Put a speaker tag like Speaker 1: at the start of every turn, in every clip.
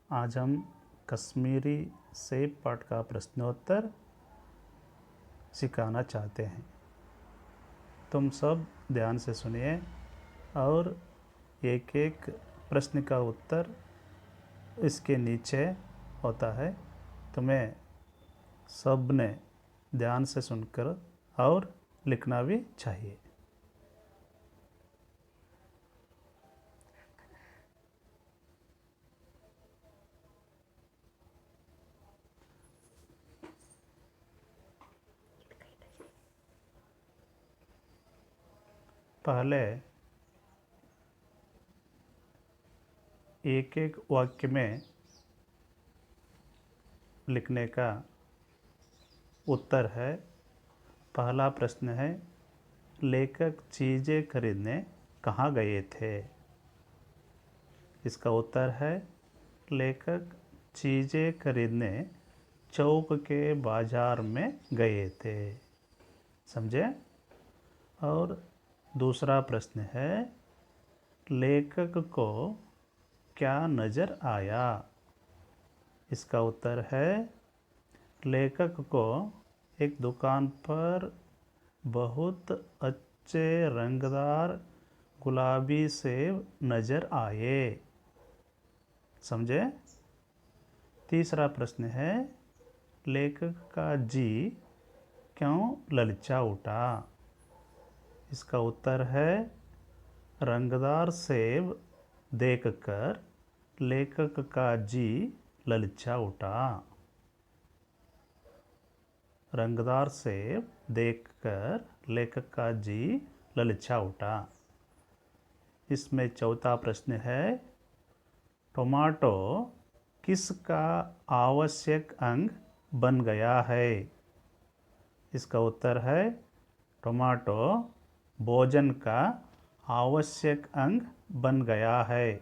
Speaker 1: आज हम कश्मीरी सेब पाठ का प्रश्नोत्तर सिखाना चाहते हैं। तुम सब ध्यान से सुनिए और एक एक प्रश्न का उत्तर इसके नीचे होता है। तुम्हें सब ने ध्यान से सुनकर और लिखना भी चाहिए। पहले एक एक वाक्य में लिखने का उत्तर है। पहला प्रश्न है, लेखक चीज़ें खरीदने कहाँ गए थे? इसका उत्तर है, लेखक चीज़ें खरीदने चौक के बाजार में गए थे। समझे? और दूसरा प्रश्न है, लेखक को क्या नज़र आया? इसका उत्तर है, लेखक को एक दुकान पर बहुत अच्छे रंगदार गुलाबी सेब नज़र आए। समझे? तीसरा प्रश्न है, लेखक का जी क्यों ललचा उठा? इसका उत्तर है, रंगदार सेब देखकर लेखक का जी ललचा उठा। रंगदार सेब देखकर लेखक का जी ललचा उठा। इसमें चौथा प्रश्न है, टमाटो किसका आवश्यक अंग बन गया है? इसका उत्तर है, टमाटो भोजन का आवश्यक अंग बन गया है।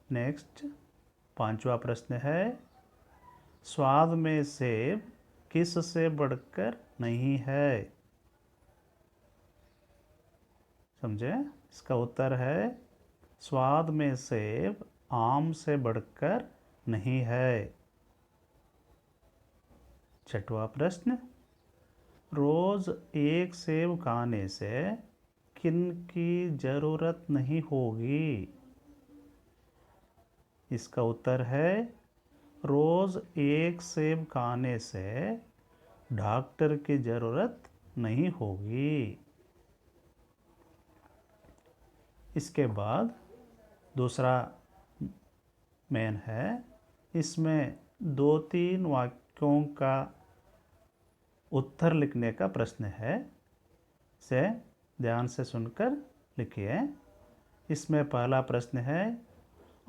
Speaker 1: नेक्स्ट, पांचवा प्रश्न है, स्वाद में सेब किससे बढ़कर नहीं है? समझे? इसका उत्तर है, स्वाद में सेब आम से बढ़कर नहीं है। छठवां प्रश्न, रोज एक सेब खाने से किन की जरूरत नहीं होगी? इसका उत्तर है, रोज एक सेब खाने से डॉक्टर की जरूरत नहीं होगी। इसके बाद दूसरा मेन है, इसमें 2-3 वाक्यों का उत्तर लिखने का प्रश्न है। से ध्यान से सुनकर लिखिए। इसमें पहला प्रश्न है,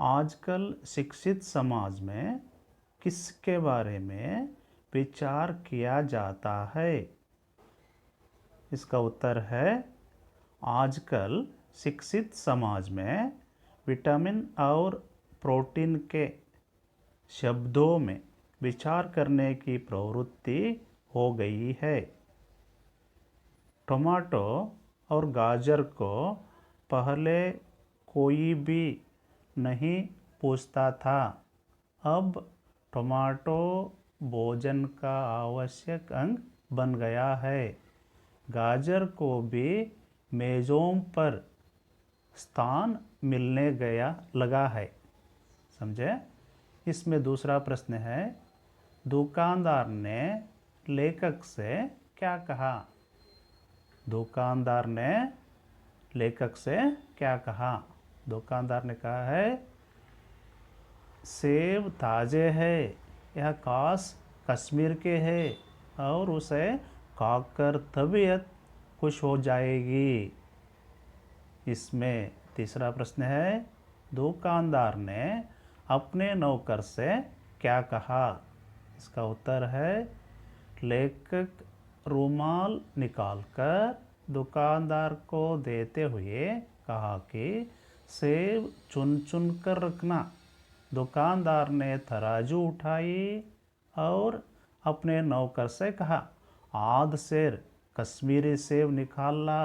Speaker 1: आजकल शिक्षित समाज में किसके बारे में विचार किया जाता है? इसका उत्तर है, आजकल शिक्षित समाज में विटामिन और प्रोटीन के शब्दों में विचार करने की प्रवृत्ति हो गई है। टमाटो और गाजर को पहले कोई भी नहीं पूछता था। अब टमाटो भोजन का आवश्यक अंग बन गया है। गाजर को भी मेज़ों पर स्थान मिलने लगा है। समझे? इसमें दूसरा प्रश्न है, दुकानदार ने लेखक से क्या कहा? दुकानदार ने लेखक से क्या कहा? दुकानदार ने कहा है, सेब ताज़े है, यह खास कश्मीर के है और उसे खाकर तबीयत खुश हो जाएगी। इसमें तीसरा प्रश्न है, दुकानदार ने अपने नौकर से क्या कहा? इसका उत्तर है, लेखक रुमाल निकालकर दुकानदार को देते हुए कहा कि सेब चुन चुन कर रखना। दुकानदार ने तराजू उठाई और अपने नौकर से कहा, आध सेर कश्मीरी सेब निकाल ला,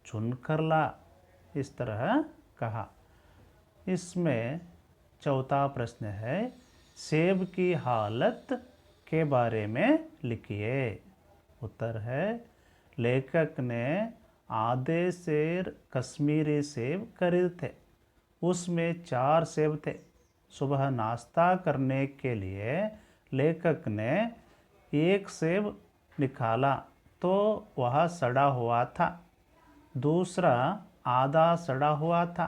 Speaker 1: चुन कर ला। इस तरह कहा। इसमें चौथा प्रश्न है, सेब की हालत के बारे में लिखिए। उत्तर है, लेखक ने आधे सेर कश्मीरी सेब खरीदे थे। उसमें 4 सेब थे। सुबह नाश्ता करने के लिए लेखक ने एक सेब निकाला तो वह सड़ा हुआ था। दूसरा आधा सड़ा हुआ था।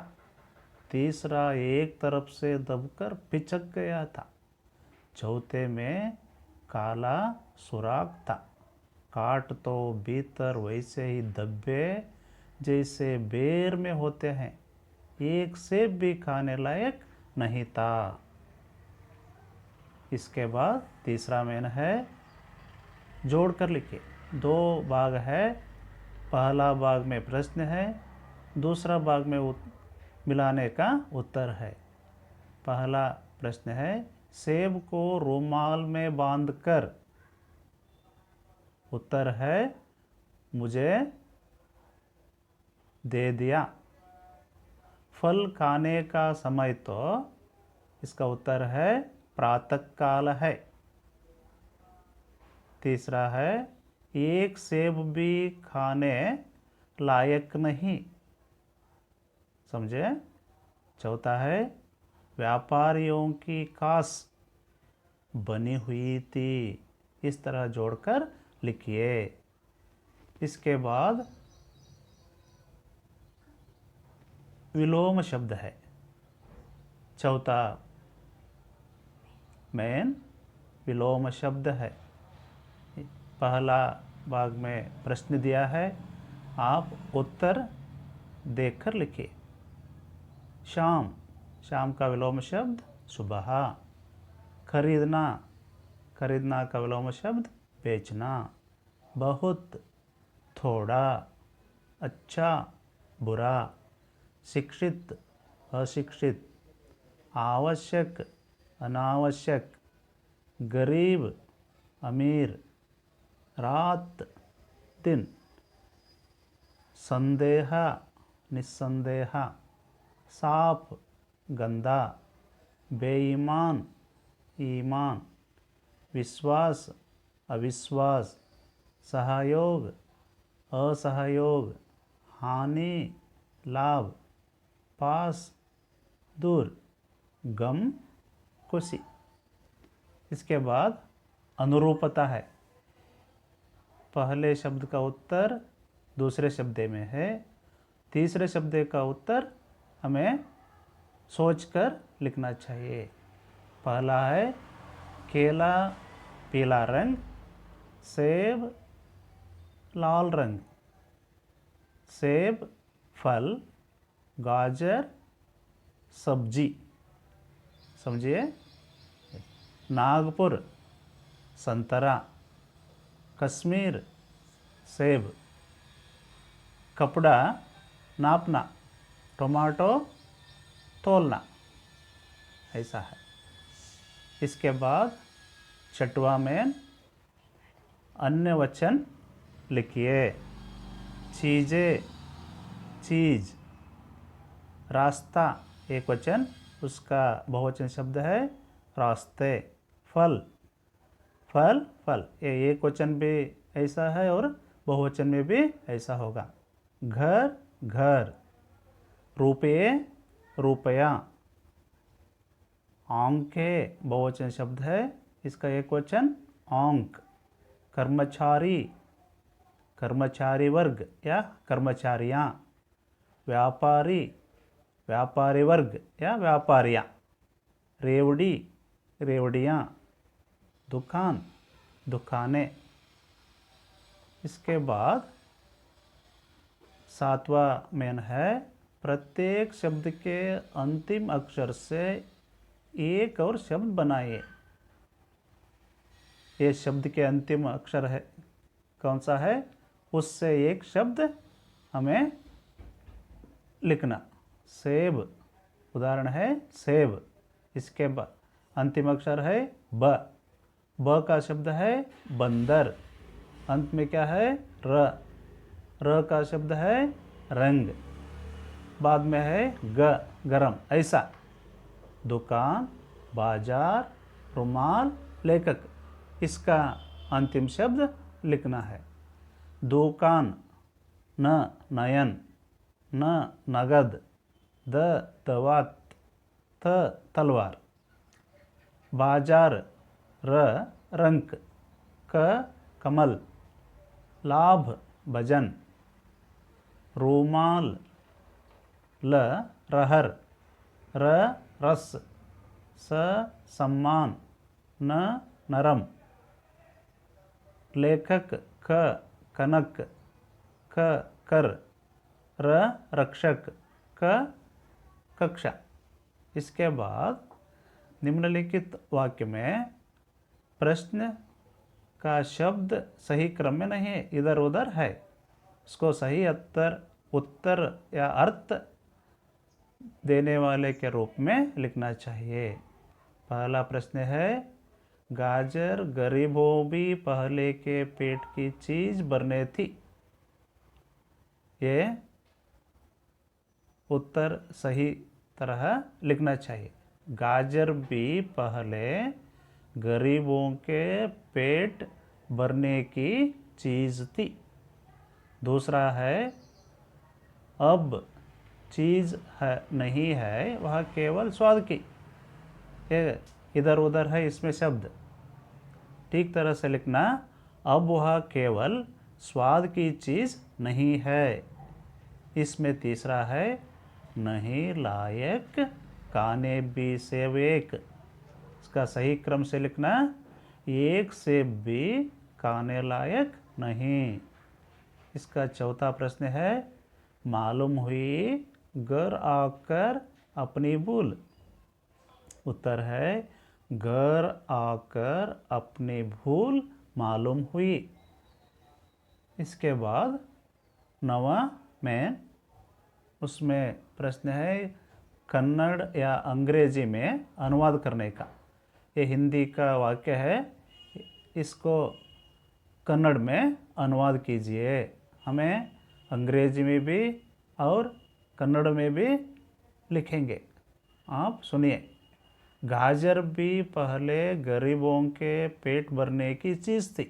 Speaker 1: तीसरा एक तरफ से दबकर पिचक गया था। चौथे में काला सुराख था। काट तो भीतर वैसे ही दबे जैसे बेर में होते हैं। एक सेब भी खाने लायक नहीं था। इसके बाद तीसरा मेन है, जोड़कर लिखिए। 2 भाग है। पहला भाग में प्रश्न है, दूसरा भाग में मिलाने का उत्तर है। पहला प्रश्न है, सेब को रुमाल में बांधकर। उत्तर है, मुझे दे दिया। फल खाने का समय तो इसका उत्तर है प्रातःकाल है। तीसरा है, एक सेब भी खाने लायक नहीं। समझे? चौथा है, व्यापारियों की कास बनी हुई थी। इस तरह जोड़कर लिखिए। इसके बाद विलोम शब्द है। चौथा मेन विलोम शब्द है। पहला भाग में प्रश्न दिया है, आप उत्तर देखकर लिखिए। शाम, शाम का विलोम शब्द सुबह। खरीदना, खरीदना का विलोम शब्द बेचना। बहुत, थोड़ा। अच्छा, बुरा। शिक्षित, अशिक्षित। आवश्यक, अनावश्यक। गरीब, अमीर। रात, दिन। संदेह, निस्संदेह। साफ, गंदा। बेईमान, ईमान। विश्वास, अविश्वास। सहयोग, असहयोग। हानि, लाभ। पास, दूर। गम, खुशी। इसके बाद अनुरूपता है। पहले शब्द का उत्तर दूसरे शब्द में है। तीसरे शब्द का उत्तर हमें सोचकर लिखना चाहिए। पहला है, केला पीला रंग, सेब लाल रंग। सेब फल, गाजर सब्जी। समझिए? नागपुर संतरा। कश्मीर सेब। कपड़ा नापना। टमाटो तोलना। ऐसा है। इसके बाद छठवां में अन्य वचन लिखिए। चीज़ें, चीज। रास्ता एक वचन, उसका बहुवचन शब्द है रास्ते। फल, फल फल। ये एक वचन भी ऐसा है और बहुवचन में भी ऐसा होगा। घर, घर। रुपये, रुपया। आंखें बहुवचन शब्द है, इसका एक वचन आंक। कर्मचारी, कर्मचारी वर्ग या कर्मचारियाँ। व्यापारी, व्यापारी वर्ग या व्यापारियाँ। रेवड़ी, रेवड़ियाँ। दुकान, दुकानें। इसके बाद 7वां मेन है, प्रत्येक शब्द के अंतिम अक्षर से एक और शब्द बनाइए। ये शब्द के अंतिम अक्षर है कौन सा है, उससे एक शब्द हमें लिखना। सेब, उदाहरण है सेब। इसके बाद अंतिम अक्षर है ब। ब का शब्द है बंदर। अंत में क्या है, र। र का शब्द है रंग। बाद में है गरम, ऐसा। दुकान, बाजार, रुमाल, लेखक, इसका अंतिम शब्द लिखना है। दुकान, न नयन, न नगद, दवात, तलवार। बाजार, रंक, कमल, लाभ, भजन। रूमाल, रहर, रस, सम्मान, नरम। लेखक, कनक, कर, रक्षक, कक्षा। इसके बाद निम्नलिखित वाक्य में प्रश्न का शब्द सही क्रम में नहीं है, इधर उधर है। इसको सही उत्तर या अर्थ देने वाले के रूप में लिखना चाहिए। पहला प्रश्न है, गाजर गरीबों भी पहले के पेट की चीज बरने थी। ये उत्तर सही तरह लिखना चाहिए। गाजर भी पहले गरीबों के पेट भरने की चीज थी। दूसरा है, अब चीज है नहीं है, वह केवल स्वाद की। इधर उधर है इसमें शब्द, ठीक तरह से लिखना। अब वह केवल स्वाद की चीज नहीं है। इसमें तीसरा है, नहीं लायक काने भी सेब एक। इसका सही क्रम से लिखना, एक सेब भी खाने लायक नहीं। इसका चौथा प्रश्न है, मालूम हुई घर आकर अपनी भूल। उत्तर है, घर आकर अपनी भूल मालूम हुई। इसके बाद नवा में उसमें प्रश्न है, कन्नड़ या अंग्रेजी में अनुवाद करने का। ये हिंदी का वाक्य है, इसको कन्नड़ में अनुवाद कीजिए। हमें अंग्रेजी में भी और कन्नड़ में भी लिखेंगे। आप सुनिए। गाजर भी पहले गरीबों के पेट भरने की चीज़ थी।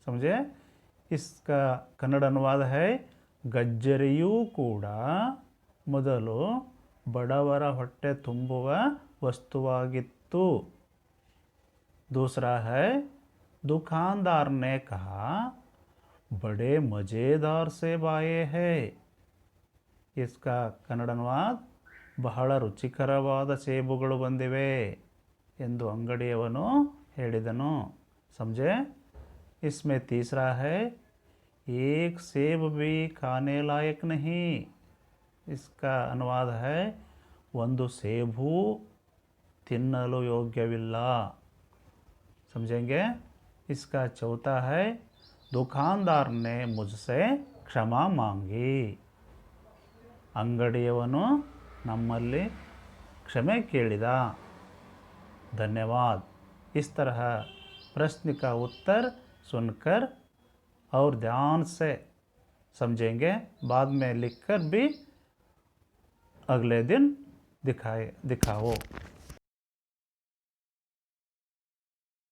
Speaker 1: समझे? इसका कन्नड़ अनुवाद है, ಗಜ್ಜರಿಯೂ ಕೂಡ ಮೊದಲು ಬಡವರ ಹೊಟ್ಟೆ ತುಂಬುವ वस्तुವಾಗಿತ್ತು। दूसरा है, दुकानदार ने कहा बड़े मज़ेदार सेब आए हैं। इसका ಕನ್ನಡ ಅನುವಾದ, ಬಹಳ ರುಚಿಕರವಾದ ಸೇಬುಗಳು ಬಂದಿವೆ ಎಂದು ಅಂಗಡಿಯವನು ಹೇಳಿದನು। समझे? इसमें तीसरा है, एक सेब भी खाने लायक नहीं। इसका अनुवाद है, ಒಂದು ಸೇಬು ತಿನ್ನಲು ಯೋಗ್ಯವಿಲ್ಲ। समझेंगे? इसका चौथा है, दुकानदार ने मुझसे क्षमा मांगी। अंगडिಯವನು ನಮ್ಮಲ್ಲಿ क्षमे ಕೇಳಿದ। धन्यवाद। इस तरह प्रश्न का उत्तर सुनकर और ध्यान से समझेंगे। बाद में लिखकर भी अगले दिन दिखाओ।